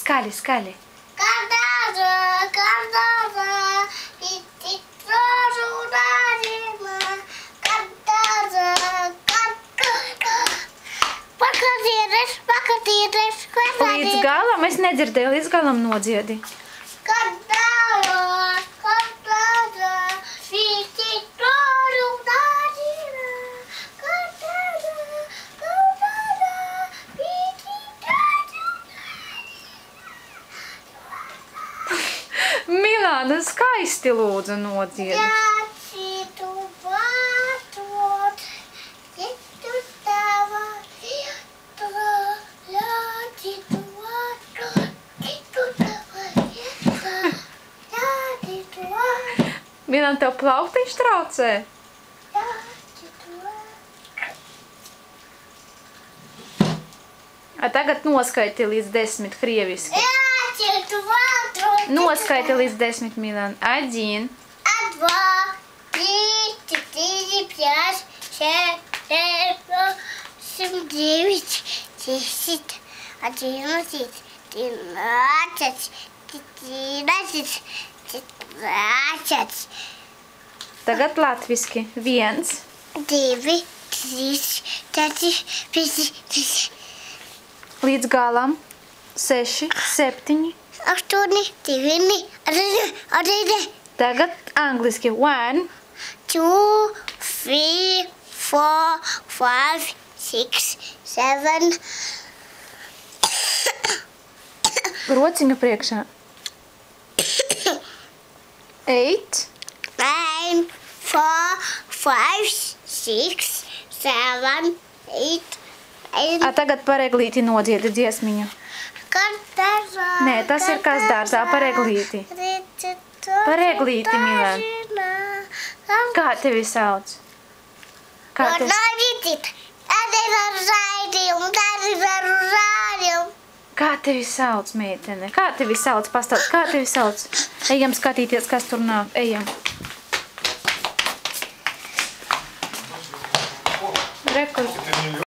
Skaļi, skaļi. Līdz galam es nedzirdēju, līdz galam nodziedi. Milāna, skaisti lūdzu nodziedi. Milāna, tev plauktiņš traucē? Tagad noskaiti līdz 10 krieviski. Noskaiti līdz 10, Milāna. 1, 2, 3, 4, 5, 6, 7, 8, 9, 10, 11, 12, 13, 14. Tagad latviski. 1, 2, 3, 4, 5, 6. Līdz galam. 6, 7. 8, 9, 10. Tagad angliski. 1, 2, 3, 4, 5, 6, 7. Rociņu priekšā. 8. 9, 4, 5, 6, 7, 8. Tagad pareglīti nodziedi dziesmiņu. Nē, tas ir kas dārzā, pareglīti. Pareglīti, Milāna. Kā tevi sauc? Kā tevi sauc, meitene? Kā tevi sauc? Pastāst, kā tevi sauc? Ejam skatīties, kas tur nāk. Ejam. Rekur.